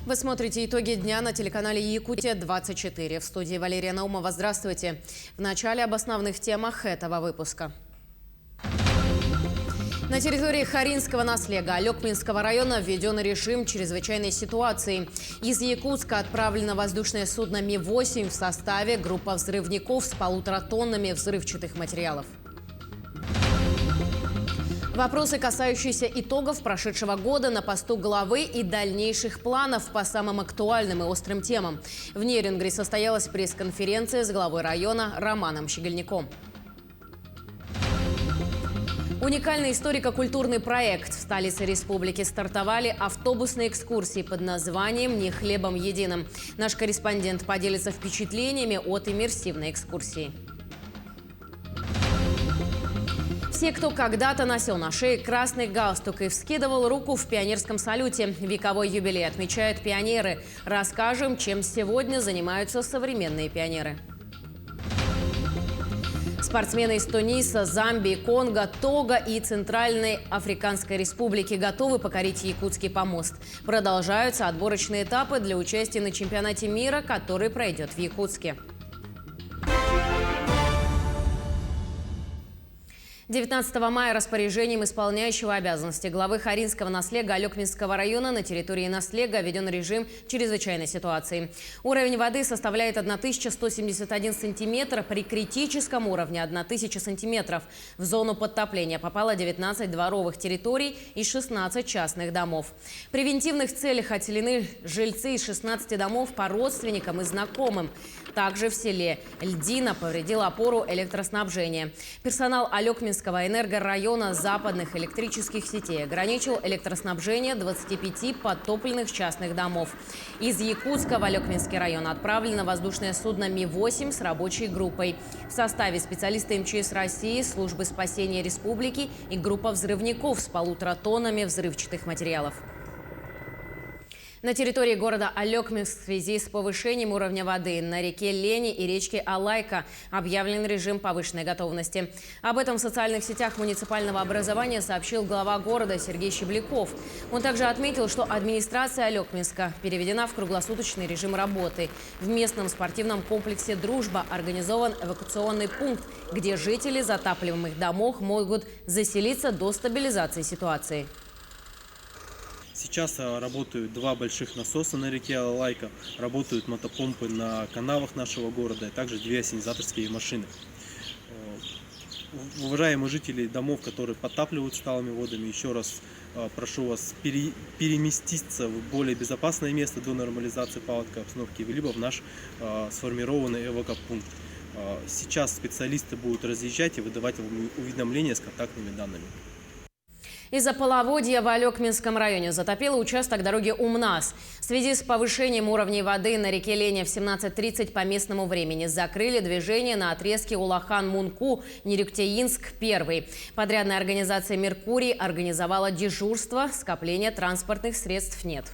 Вы смотрите итоги дня на телеканале Якутия-24. В студии Валерия Наумова. Здравствуйте. В начале об основных темах этого выпуска. На территории Харинского наслега Алекминского района введен режим чрезвычайной ситуации. Из Якутска отправлено воздушное судно Ми-8 в составе группы взрывников с 1,5 тоннами взрывчатых материалов. Вопросы, касающиеся итогов прошедшего года на посту главы и дальнейших планов по самым актуальным и острым темам. В Нерюнгри состоялась пресс-конференция с главой района Романом Щегельником. Уникальный историко-культурный проект. В столице республики стартовали автобусные экскурсии под названием «Не хлебом единым». Наш корреспондент поделится впечатлениями от иммерсивной экскурсии. Все, кто когда-то носил на шее красный галстук и вскидывал руку в пионерском салюте. Вековой юбилей отмечают пионеры. Расскажем, чем сегодня занимаются современные пионеры. Спортсмены из Туниса, Замбии, Конго, Того и Центральной Африканской Республики готовы покорить Якутский помост. Продолжаются отборочные этапы для участия на чемпионате мира, который пройдет в Якутске. 19 мая распоряжением исполняющего обязанности главы Харинского наслега Алекминского района на территории наслега введен режим чрезвычайной ситуации. Уровень воды составляет 1171 сантиметр, при критическом уровне 1000 сантиметров. В зону подтопления попало 19 дворовых территорий и 16 частных домов. В превентивных целях отселены жильцы из 16 домов по родственникам и знакомым. Также в селе Льдина повредил опору электроснабжения. Персонал Алекминского энергорайона западных электрических сетей ограничил электроснабжение 25 подтопленных частных домов. Из Якутска в Алекминский район отправлено воздушное судно Ми-8 с рабочей группой. В составе специалисты МЧС России, службы спасения республики и группа взрывников с 1,5 тоннами взрывчатых материалов. На территории города Алекминск в связи с повышением уровня воды на реке Лени и речке Алайка объявлен режим повышенной готовности. Об этом в социальных сетях муниципального образования сообщил глава города Сергей Щебляков. Он также отметил, что администрация Алекминска переведена в круглосуточный режим работы. В местном спортивном комплексе «Дружба» организован эвакуационный пункт, где жители затапливаемых домов могут заселиться до стабилизации ситуации. Сейчас работают 2 больших насоса на реке Алайка, работают мотопомпы на канавах нашего города, и также 2 ассенизаторские машины. Уважаемые жители домов, которые подтапливают сталыми водами, еще раз прошу вас переместиться в более безопасное место до нормализации паводковой обстановки, либо в наш сформированный эвакопункт. Сейчас специалисты будут разъезжать и выдавать уведомления с контактными данными. Из-за половодья в Алекминском районе затопило участок дороги Умнас. В связи с повышением уровней воды на реке Леня в 17:30 по местному времени закрыли движение на отрезке Улахан-Мунку, Нерюктеинск-1. Подрядная организация «Меркурий» организовала дежурство, скопления транспортных средств нет.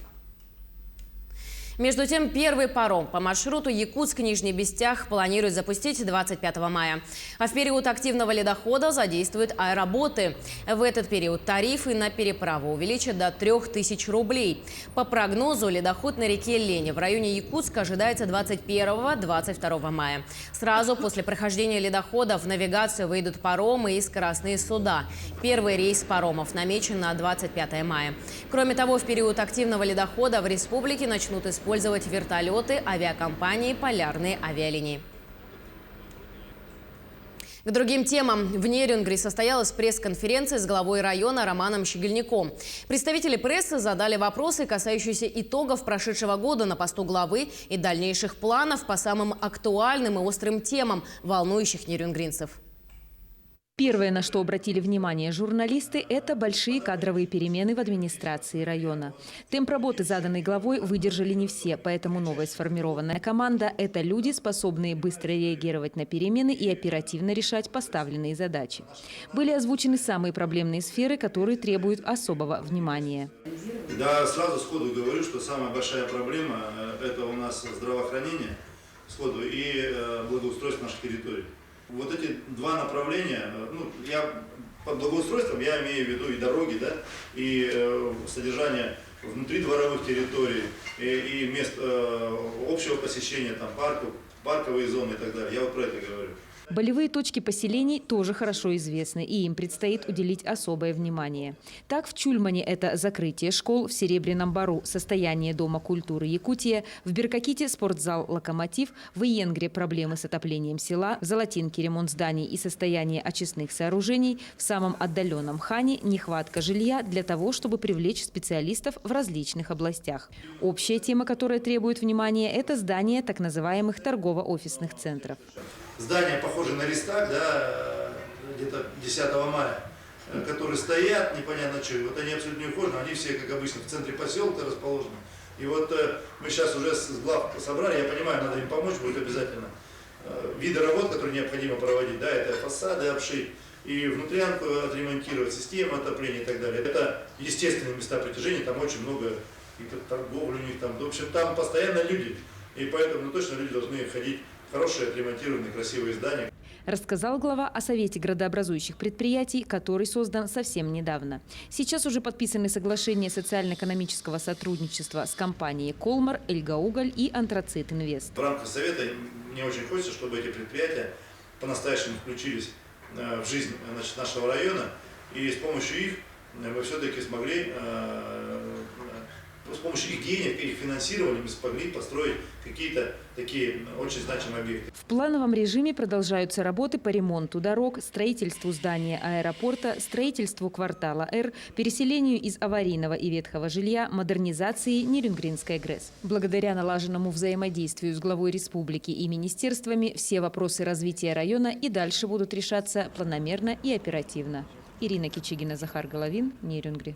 Между тем, первый паром по маршруту Якутск-Нижний Бестях планируют запустить 25 мая. А в период активного ледохода задействуют аэроботы. В этот период тарифы на переправу увеличат до 3000 рублей. По прогнозу, ледоход на реке Лени в районе Якутска ожидается 21-22 мая. Сразу после прохождения ледохода в навигацию выйдут паромы и скоростные суда. Первый рейс паромов намечен на 25 мая. Кроме того, в период активного ледохода в республике начнут использовать вертолеты авиакомпании «Полярные авиалинии». К другим темам. В Нерюнгри состоялась пресс-конференция с главой района Романом Щегельником. Представители прессы задали вопросы, касающиеся итогов прошедшего года на посту главы и дальнейших планов по самым актуальным и острым темам, волнующих нерюнгринцев. Первое, на что обратили внимание журналисты, это большие кадровые перемены в администрации района. Темп работы, заданный главой, выдержали не все, поэтому новая сформированная команда – это люди, способные быстро реагировать на перемены и оперативно решать поставленные задачи. Были озвучены самые проблемные сферы, которые требуют особого внимания. Да, сразу сходу говорю, что самая большая проблема – это у нас здравоохранение сходу и благоустройство нашей территории. Вот эти 2 направления, под благоустройством я имею в виду и дороги, да, и содержание внутри дворовых территорий и мест общего посещения, там, парков, парковые зоны и так далее. Я вот про это говорю. Болевые точки поселений тоже хорошо известны, и им предстоит уделить особое внимание. Так, в Чульмане это закрытие школ, в Серебряном Бару состояние Дома культуры Якутия, в Беркаките спортзал «Локомотив», в Иенгре проблемы с отоплением села, в Золотинке ремонт зданий и состояние очистных сооружений, в самом отдаленном Хане нехватка жилья для того, чтобы привлечь специалистов в различных областях. Общая тема, которая требует внимания, это здание так называемых торгово-офисных центров. Здания, похожие на Рейхстаг, да, где-то 10 мая, которые стоят, непонятно что, вот они абсолютно не ухожены, они все, как обычно, в центре поселка расположены. И вот мы сейчас уже с глав собрали, я понимаю, надо им помочь будет обязательно. Виды работ, которые необходимо проводить, да, это фасады обшить, и внутрянку отремонтировать, систему отопления и так далее. Это естественные места притяжения, там очень много торговли у них, там, в общем, там постоянно люди, и поэтому точно люди должны ходить. Хорошие, отремонтированные, красивые здания. Рассказал глава о Совете градообразующих предприятий, который создан совсем недавно. Сейчас уже подписаны соглашения социально-экономического сотрудничества с компанией «Колмар», «Эльгауголь» и «Антрацит Инвест». В рамках Совета мне очень хочется, чтобы эти предприятия по-настоящему включились в жизнь, значит, нашего района. И с помощью их мы все-таки смогли, с помощью их денег, их финансирования мы смогли построить какие-то такие очень значимые объекты. В плановом режиме продолжаются работы по ремонту дорог, строительству здания аэропорта, строительству квартала «Р», переселению из аварийного и ветхого жилья, модернизации Нерюнгринской ГРЭС. Благодаря налаженному взаимодействию с главой республики и министерствами все вопросы развития района и дальше будут решаться планомерно и оперативно. Ирина Кичигина, Захар Головин, Нерюнгри.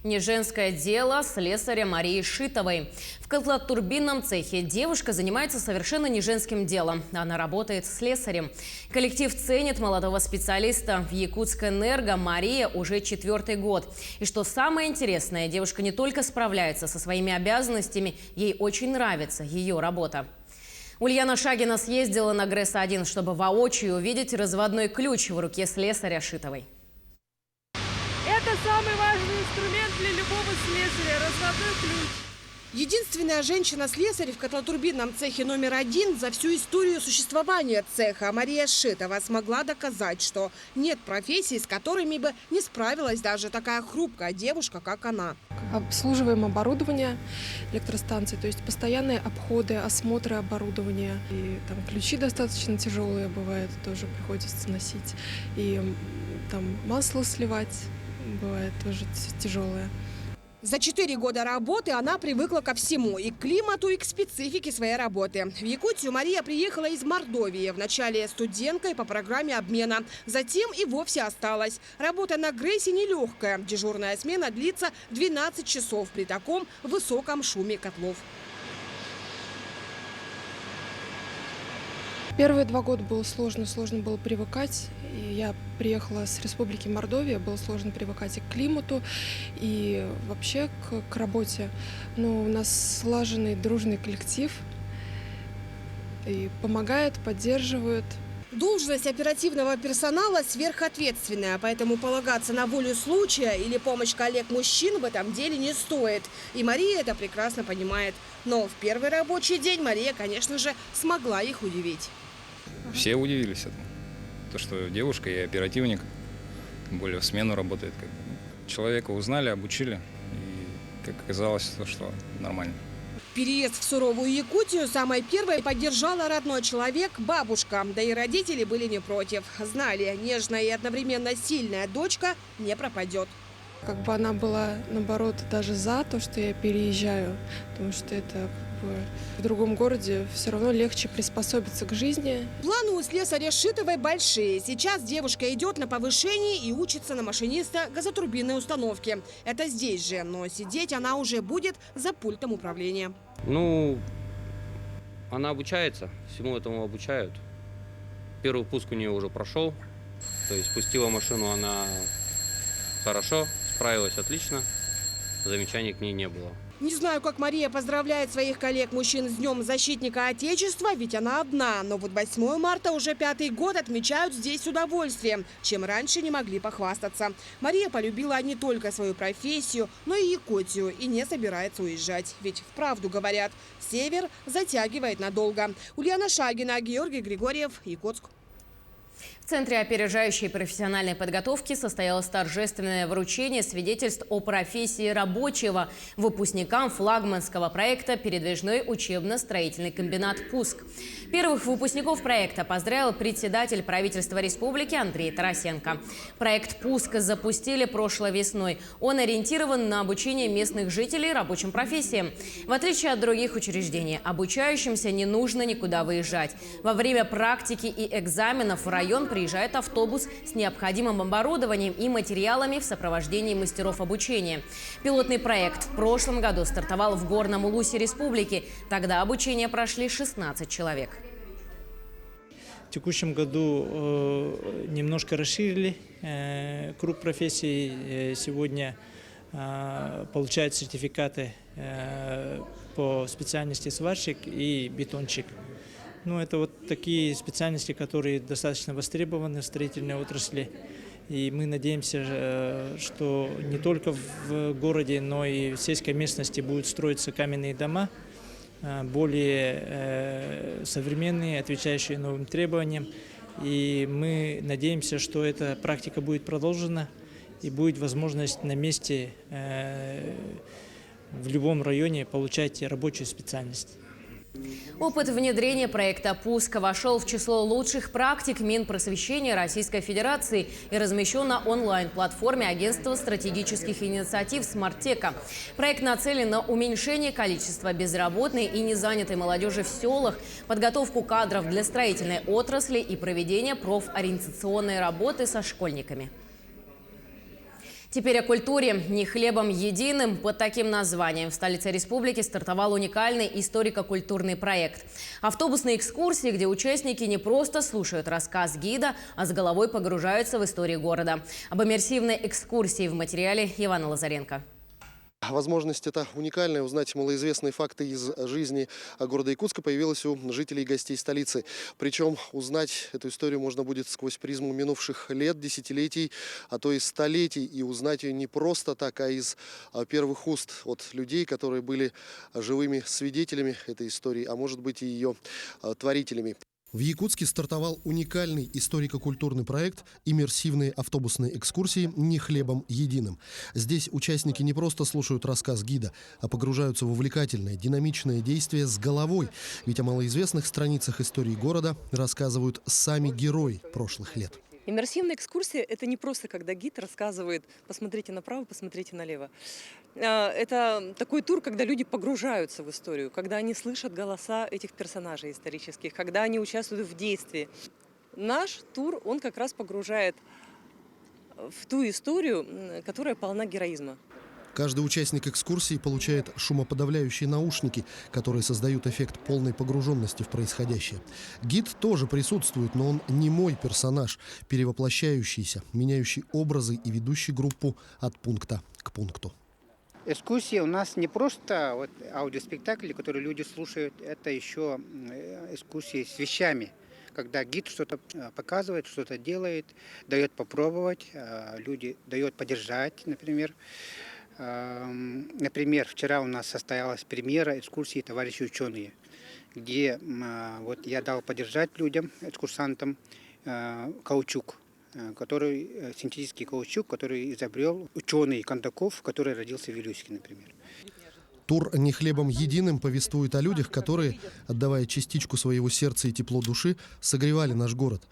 Не женское дело слесаря Марии Шитовой. В котлотурбинном цехе девушка занимается совершенно не женским делом. Она работает слесарем. Коллектив ценит молодого специалиста. В Якутскэнерго Мария уже 4-й год. И что самое интересное, девушка не только справляется со своими обязанностями, ей очень нравится ее работа. Ульяна Шагина съездила на ГРЭС-1, чтобы воочию увидеть разводной ключ в руке слесаря Шитовой. Это самый важный инструмент для любого слесаря – разводной ключ. Единственная женщина-слесарь в котлотурбинном цехе номер 1 за всю историю существования цеха Мария Шитова смогла доказать, что нет профессий, с которыми бы не справилась даже такая хрупкая девушка, как она. Обслуживаем оборудование электростанции, то есть постоянные обходы, осмотры оборудования. И там ключи достаточно тяжелые бывает, тоже приходится носить. И там масло сливать бывает тоже тяжелое. За 4 года работы она привыкла ко всему – и к климату, и к специфике своей работы. В Якутию Мария приехала из Мордовии. Вначале студенткой по программе обмена. Затем и вовсе осталась. Работа на ГРЭСе нелегкая. Дежурная смена длится 12 часов при таком высоком шуме котлов. Первые 2 года было сложно было привыкать. И я приехала с Республики Мордовия, было сложно привыкать и к климату, и вообще к работе. Но у нас слаженный, дружный коллектив, и помогает, поддерживает. Должность оперативного персонала сверхответственная, поэтому полагаться на волю случая или помощь коллег-мужчин в этом деле не стоит. И Мария это прекрасно понимает. Но в первый рабочий день Мария, конечно же, смогла их удивить. Все удивились этому. То, что девушка и оперативник, тем более в смену работает. Человека узнали, обучили, и, как оказалось, то, что нормально. Переезд в суровую Якутию самой первой поддержала родной человек – бабушка. Да и родители были не против. Знали, нежная и одновременно сильная дочка не пропадет. Как бы она была, наоборот, даже за то, что я переезжаю, потому что это в другом городе все равно легче приспособиться к жизни. Планы у слесаря Шитовой большие. Сейчас девушка идет на повышение и учится на машиниста газотурбинной установки. Это здесь же, но сидеть она уже будет за пультом управления. Ну, она обучается, всему этому обучают. Первый пуск у нее уже прошел, то есть пустила машину она хорошо, справилась отлично, замечаний к ней не было. Не знаю, как Мария поздравляет своих коллег-мужчин с Днем защитника Отечества, ведь она одна. Но вот 8 марта уже 5-й год отмечают здесь с удовольствием, чем раньше не могли похвастаться. Мария полюбила не только свою профессию, но и Якутию и не собирается уезжать. Ведь вправду говорят, север затягивает надолго. Ульяна Шагина, Георгий Григорьев, Якутск. В Центре опережающей профессиональной подготовки состоялось торжественное вручение свидетельств о профессии рабочего выпускникам флагманского проекта «Передвижной учебно-строительный комбинат «Пуск». Первых выпускников проекта поздравил председатель правительства республики Андрей Тарасенко. Проект «Пуск» запустили прошлой весной. Он ориентирован на обучение местных жителей рабочим профессиям. В отличие от других учреждений, обучающимся не нужно никуда выезжать. Во время практики и экзаменов в район приезжает автобус с необходимым оборудованием и материалами в сопровождении мастеров обучения. Пилотный проект в прошлом году стартовал в Горном Улусе республики. Тогда обучение прошли 16 человек. В текущем году немножко расширили круг профессий. Сегодня получают сертификаты по специальности сварщик и бетонщик. Ну, это вот такие специальности, которые достаточно востребованы в строительной отрасли. И мы надеемся, что не только в городе, но и в сельской местности будут строиться каменные дома, более современные, отвечающие новым требованиям. И мы надеемся, что эта практика будет продолжена и будет возможность на месте в любом районе получать рабочую специальность. Опыт внедрения проекта «Пуск» вошел в число лучших практик Минпросвещения Российской Федерации и размещен на онлайн-платформе Агентства стратегических инициатив «Смарттека». Проект нацелен на уменьшение количества безработной и незанятой молодежи в селах, подготовку кадров для строительной отрасли и проведение профориентационной работы со школьниками. Теперь о культуре. Не хлебом единым. Под таким названием в столице республики стартовал уникальный историко-культурный проект. Автобусные экскурсии, где участники не просто слушают рассказ гида, а с головой погружаются в историю города. Об иммерсивной экскурсии в материале Ивана Лазаренко. Возможность эта уникальная. Узнать малоизвестные факты из жизни города Якутска появилась у жителей и гостей столицы. Причем узнать эту историю можно будет сквозь призму минувших лет, десятилетий, а то и столетий. И узнать ее не просто так, а из первых уст от людей, которые были живыми свидетелями этой истории, а может быть и ее творителями. В Якутске стартовал уникальный историко-культурный проект «Иммерсивные автобусные экскурсии не хлебом единым». Здесь участники не просто слушают рассказ гида, а погружаются в увлекательное, динамичное действие с головой. Ведь о малоизвестных страницах истории города рассказывают сами герои прошлых лет. Иммерсивная экскурсия – это не просто, когда гид рассказывает «посмотрите направо, посмотрите налево». Это такой тур, когда люди погружаются в историю, когда они слышат голоса этих персонажей исторических, когда они участвуют в действии. Наш тур, он как раз погружает в ту историю, которая полна героизма. Каждый участник экскурсии получает шумоподавляющие наушники, которые создают эффект полной погруженности в происходящее. Гид тоже присутствует, но он не мой персонаж, перевоплощающийся, меняющий образы и ведущий группу от пункта к пункту. Экскурсия у нас не просто аудиоспектакли, которые люди слушают, это еще экскурсии с вещами. Когда гид что-то показывает, что-то делает, дает попробовать, люди дает подержать, например. Например, вчера у нас состоялась премьера экскурсии «Товарищи ученые», где вот я дал подержать людям, экскурсантам, каучук, синтетический каучук, который изобрел ученый Кондаков, который родился в Вилюйске, например. Тур «Не хлебом единым» повествует о людях, которые, отдавая частичку своего сердца и тепло души, согревали наш город.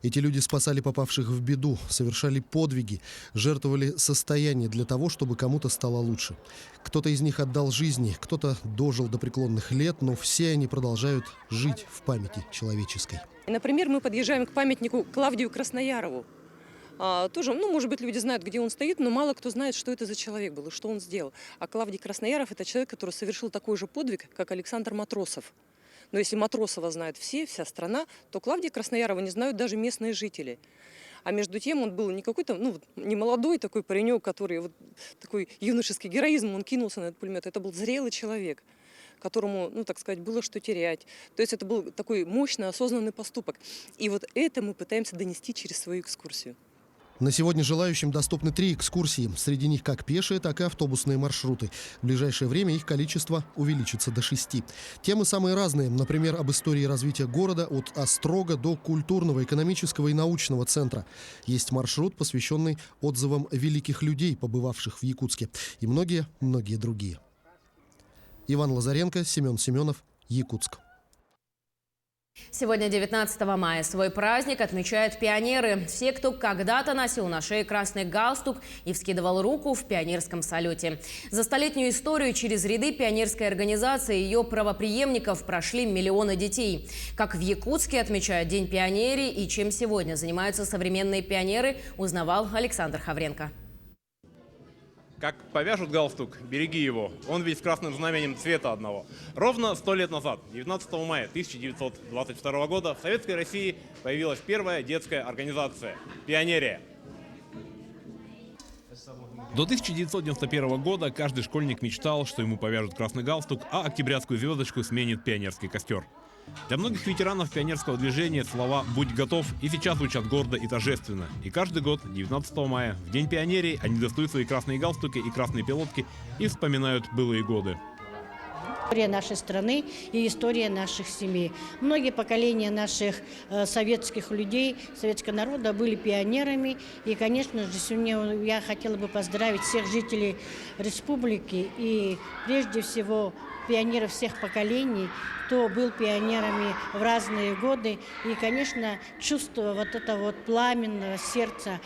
Эти люди спасали попавших в беду, совершали подвиги, жертвовали состояние для того, чтобы кому-то стало лучше. Кто-то из них отдал жизни, кто-то дожил до преклонных лет, но все они продолжают жить в памяти человеческой. Например, мы подъезжаем к памятнику Клавдию Красноярову. Тоже, может быть, люди знают, где он стоит, но мало кто знает, что это за человек был и что он сделал. А Клавдий Краснояров – это человек, который совершил такой же подвиг, как Александр Матросов. Но если Матросова знают все, вся страна, то Клавдия Красноярова не знают даже местные жители. А между тем он был не какой-то, не молодой такой паренек, который вот такой юношеский героизм, он кинулся на этот пулемет. Это был зрелый человек, которому, так сказать, было что терять. То есть это был такой мощный, осознанный поступок. И вот это мы пытаемся донести через свою экскурсию. На сегодня желающим доступны 3 экскурсии. Среди них как пешие, так и автобусные маршруты. В ближайшее время их количество увеличится до 6. Темы самые разные. Например, об истории развития города от острога до культурного, экономического и научного центра. Есть маршрут, посвященный отзывам великих людей, побывавших в Якутске. И многие другие. Иван Лазаренко, Семен Семенов, Якутск. Сегодня, 19 мая, свой праздник отмечают пионеры. Все, кто когда-то носил на шее красный галстук и вскидывал руку в пионерском салюте. За столетнюю историю через ряды пионерской организации и ее правопреемников прошли миллионы детей. Как в Якутске отмечают День пионерии и чем сегодня занимаются современные пионеры, узнавал Александр Хавренко. Как повяжут галстук, береги его. Он ведь с красным знаменем цвета одного. Ровно 100 лет назад, 19 мая 1922 года, в Советской России появилась первая детская организация – «Пионерия». До 1991 года каждый школьник мечтал, что ему повяжут красный галстук, а октябрятскую звездочку сменит пионерский костер. Для многих ветеранов пионерского движения слова «будь готов» и сейчас звучат гордо и торжественно. И каждый год, 19 мая, в День пионерии, они достают свои красные галстуки и красные пилотки и вспоминают былые годы. История нашей страны и история наших семей. Многие поколения наших советских людей, советского народа были пионерами. И, конечно же, сегодня я хотела бы поздравить всех жителей республики и, прежде всего, пионеров всех поколений, кто был пионерами в разные годы. И, конечно, чувство вот этого пламенного сердца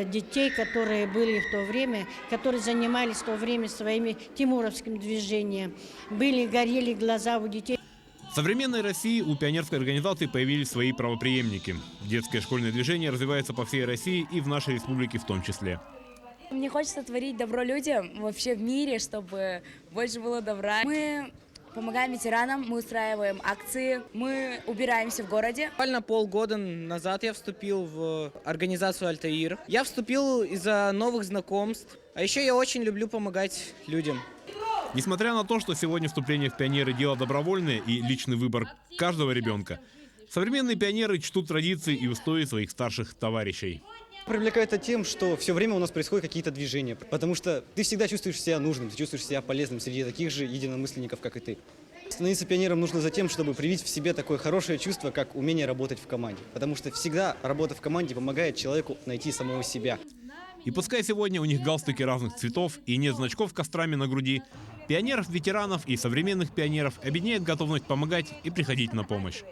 детей, которые были в то время, которые занимались в то время своими тимуровским движением. Горели глаза у детей. В современной России у пионерской организации появились свои правопреемники. Детское школьное движение развивается по всей России и в нашей республике в том числе. Мне хочется творить добро людям вообще в мире, чтобы больше было добра. Мы помогаем ветеранам, мы устраиваем акции, мы убираемся в городе. Буквально полгода назад я вступил в организацию «Альтаир». Я вступил из-за новых знакомств, а еще я очень люблю помогать людям. Несмотря на то, что сегодня вступление в пионеры – дело добровольное и личный выбор каждого ребенка, современные пионеры чтут традиции и устои своих старших товарищей. Привлекает это тем, что все время у нас происходят какие-то движения, потому что ты всегда чувствуешь себя нужным, ты чувствуешь себя полезным среди таких же единомышленников, как и ты. Становиться пионером нужно за тем, чтобы привить в себе такое хорошее чувство, как умение работать в команде, потому что всегда работа в команде помогает человеку найти самого себя. И пускай сегодня у них галстуки разных цветов и нет значков с кострами на груди, пионеров, ветеранов и современных пионеров объединяет готовность помогать и приходить на помощь.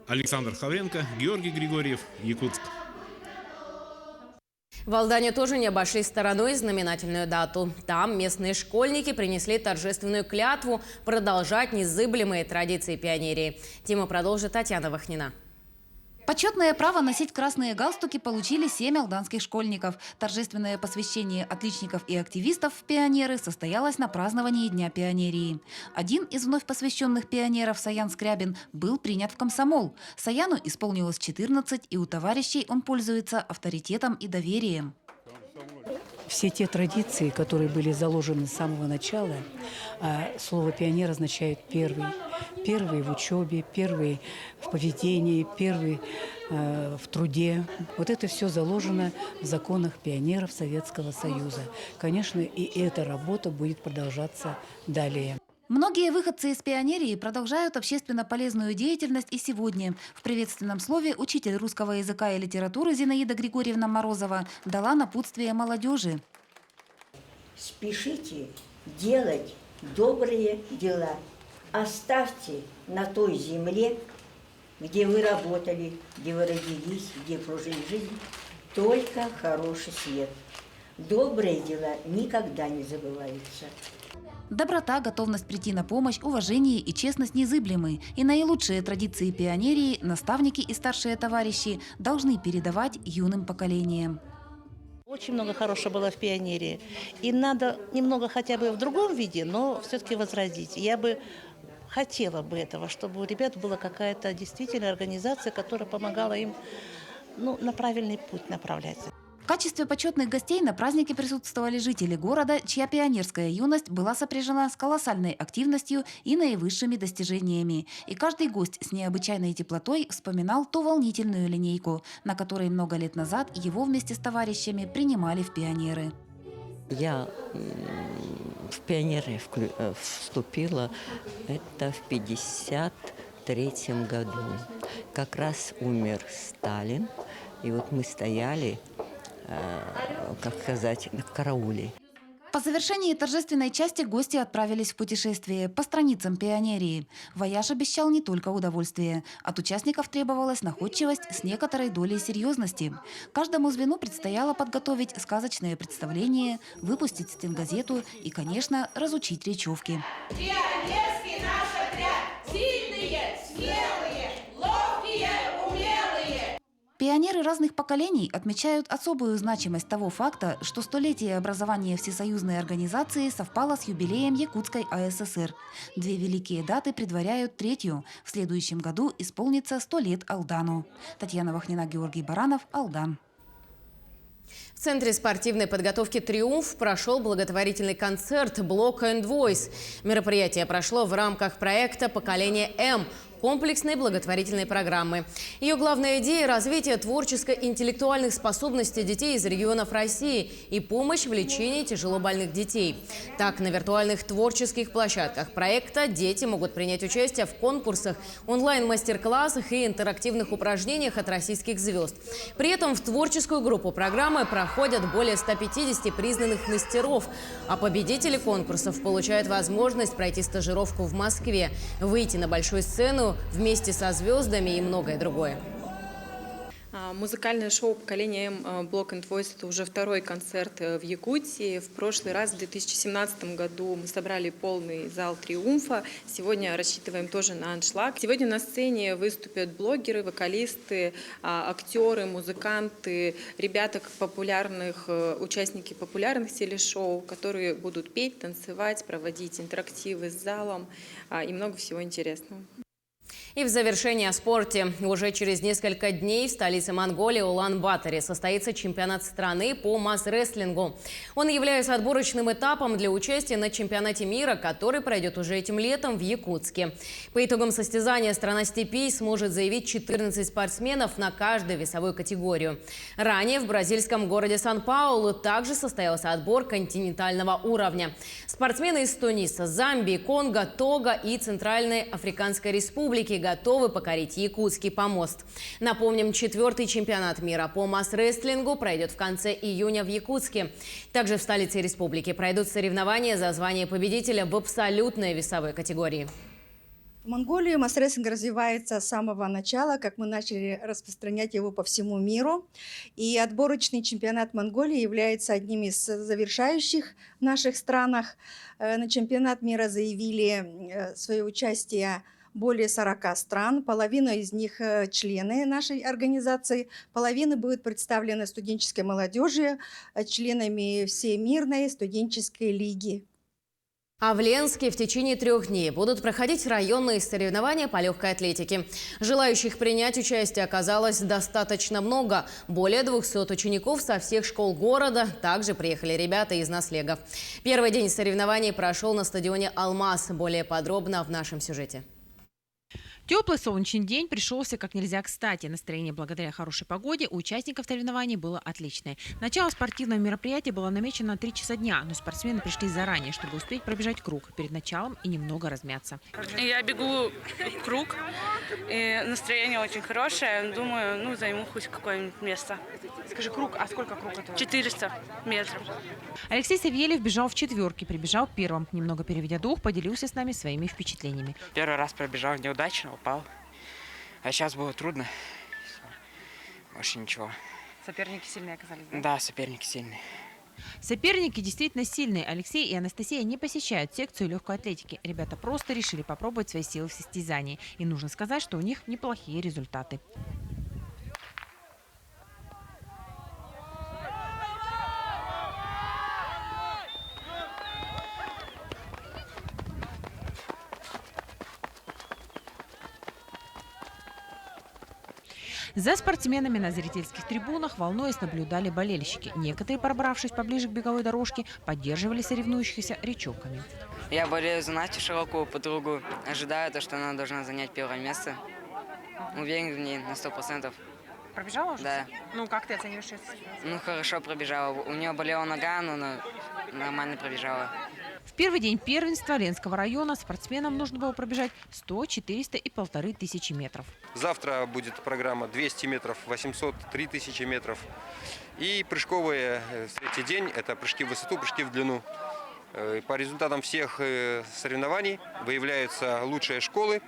Александр Хавренко, Георгий Григорьев, Якутск. В Алдане тоже не обошли стороной знаменательную дату. Там местные школьники принесли торжественную клятву продолжать незыблемые традиции пионерии. Тему продолжит Татьяна Вахнина. Почетное право носить красные галстуки получили 7 алданских школьников. Торжественное посвящение отличников и активистов в пионеры состоялось на праздновании Дня пионерии. Один из вновь посвященных пионеров, Саян Скрябин, был принят в комсомол. Саяну исполнилось 14, и у товарищей он пользуется авторитетом и доверием. Все те традиции, которые были заложены с самого начала, слово «пионер» означает «первый». Первый в учебе, первый в поведении, первый в труде. Вот это все заложено в законах пионеров Советского Союза. Конечно, и эта работа будет продолжаться далее. Многие выходцы из пионерии продолжают общественно полезную деятельность и сегодня. В приветственном слове учитель русского языка и литературы Зинаида Григорьевна Морозова дала напутствие молодежи. Спешите делать добрые дела. Оставьте на той земле, где вы работали, где вы родились, где прожили жизнь, только хороший свет. Добрые дела никогда не забываются. Доброта, готовность прийти на помощь, уважение и честность незыблемы. И наилучшие традиции пионерии наставники и старшие товарищи должны передавать юным поколениям. Очень много хорошего было в пионерии. И надо немного хотя бы в другом виде, но все-таки возродить. Я бы хотела бы этого, чтобы у ребят была какая-то действительно организация, которая помогала им на правильный путь направляться. В качестве почетных гостей на празднике присутствовали жители города, чья пионерская юность была сопряжена с колоссальной активностью и наивысшими достижениями. И каждый гость с необычайной теплотой вспоминал ту волнительную линейку, на которой много лет назад его вместе с товарищами принимали в пионеры. Я в пионеры вступила это в 1953 году. Как раз умер Сталин, и вот мы стояли, как сказать, в карауле. По завершении торжественной части гости отправились в путешествие по страницам пионерии. Вояж обещал не только удовольствие. От участников требовалась находчивость с некоторой долей серьезности. Каждому звену предстояло подготовить сказочное представление, выпустить стенгазету и, конечно, разучить речевки. Пионерский наш отряд! Сильные, смелые, ловкие, умелые! Пионеры разных поколений отмечают особую значимость того факта, что столетие образования всесоюзной организации совпало с юбилеем Якутской АССР. Две великие даты предваряют третью. В следующем году исполнится 100 лет Алдану. Татьяна Вахнина, Георгий Баранов, Алдан. В Центре спортивной подготовки «Триумф» прошел благотворительный концерт «Block and Voice». Мероприятие прошло в рамках проекта «Поколение М» комплексной благотворительной программы. Ее главная идея – развитие творческо-интеллектуальных способностей детей из регионов России и помощь в лечении тяжелобольных детей. Так, на виртуальных творческих площадках проекта дети могут принять участие в конкурсах, онлайн-мастер-классах и интерактивных упражнениях от российских звезд. При этом в творческую группу программы проходят более 150 признанных мастеров, а победители конкурсов получают возможность пройти стажировку в Москве, выйти на большую сцену вместе со звездами и многое другое. Музыкальное шоу «Поколение М» Block and Voice – это уже второй концерт в Якутии. В прошлый раз, в 2017 году, мы собрали полный зал «Триумфа». Сегодня рассчитываем тоже на аншлаг. Сегодня на сцене выступят блогеры, вокалисты, актеры, музыканты, ребята популярных, участники популярных телешоу, которые будут петь, танцевать, проводить интерактивы с залом и много всего интересного. И в завершение о спорте. Уже через несколько дней в столице Монголии Улан-Баторе состоится чемпионат страны по масс-рестлингу. Он является отборочным этапом для участия на чемпионате мира, который пройдет уже этим летом в Якутске. По итогам состязания страна степей сможет заявить 14 спортсменов на каждую весовую категорию. Ранее в бразильском городе Сан-Паулу также состоялся отбор континентального уровня. Спортсмены из Туниса, Замбии, Конго, Того и Центральной Африканской Республики готовы покорить якутский помост. Напомним, 4-й чемпионат мира по масс-рестлингу пройдет в конце июня в Якутске. Также в столице республики пройдут соревнования за звание победителя в абсолютной весовой категории. В Монголии масс-рестлинг развивается с самого начала, как мы начали распространять его по всему миру. И отборочный чемпионат Монголии является одним из завершающих в наших странах. На чемпионат мира заявили свое участие более 40 стран, половина из них члены нашей организации, половина будет представлена студенческой молодежью, членами Всемирной студенческой лиги. А в Ленске в течение 3 дней будут проходить районные соревнования по легкой атлетике. Желающих принять участие оказалось достаточно много. Более 200 учеников со всех школ города. Также приехали ребята из Наслега. Первый день соревнований прошел на стадионе «Алмаз». Более подробно в нашем сюжете. Теплый солнечный день пришелся как нельзя кстати. Настроение благодаря хорошей погоде у участников соревнований было отличное. Начало спортивного мероприятия было намечено на 3 часа дня, но спортсмены пришли заранее, чтобы успеть пробежать круг перед началом и немного размяться. Я бегу круг, и настроение очень хорошее. Думаю, займу хоть какое-нибудь место. Скажи, круг, а сколько круг это? 400 метров. Алексей Савельев бежал в 4-ке, прибежал первым. Немного переведя дух, поделился с нами своими впечатлениями. Первый раз пробежал неудачно, упал. А сейчас было трудно. Больше ничего. Соперники сильные оказались, да? Да, соперники сильные. Соперники действительно сильные. Алексей и Анастасия не посещают секцию легкой атлетики. Ребята просто решили попробовать свои силы в состязании. И нужно сказать, что у них неплохие результаты. За спортсменами на зрительских трибунах, волнуясь, наблюдали болельщики. Некоторые, пробравшись поближе к беговой дорожке, поддерживали соревнующихся речевками. Я болею за Настю Широкову, подругу. Ожидаю, что она должна занять первое место. Уверен в ней на 100%. Пробежала уже? Да. Ну, как ты оцениваешь это? Ну, хорошо пробежала. У нее болела нога, но нормально пробежала. В первый день первенства Ленского района спортсменам нужно было пробежать 100, 400 и 1500 метров. Завтра будет программа 200 метров, 800, 3000 метров. И прыжковые в третий день – это прыжки в высоту, прыжки в длину. По результатам всех соревнований выявляются лучшие школы.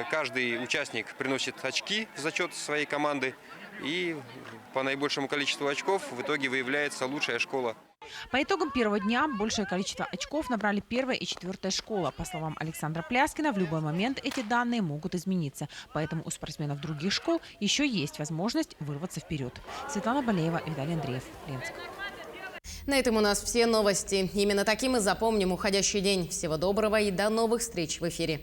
Каждый участник приносит очки в зачет своей команды. И по наибольшему количеству очков в итоге выявляется лучшая школа. По итогам первого дня большее количество очков набрали 1-я и 4-я школа. По словам Александра Пляскина, в любой момент эти данные могут измениться. Поэтому у спортсменов других школ еще есть возможность вырваться вперед. Светлана Болеева, Виталий Андреев, Ленск. На этом у нас все новости. Именно таким и запомним уходящий день. Всего доброго и до новых встреч в эфире.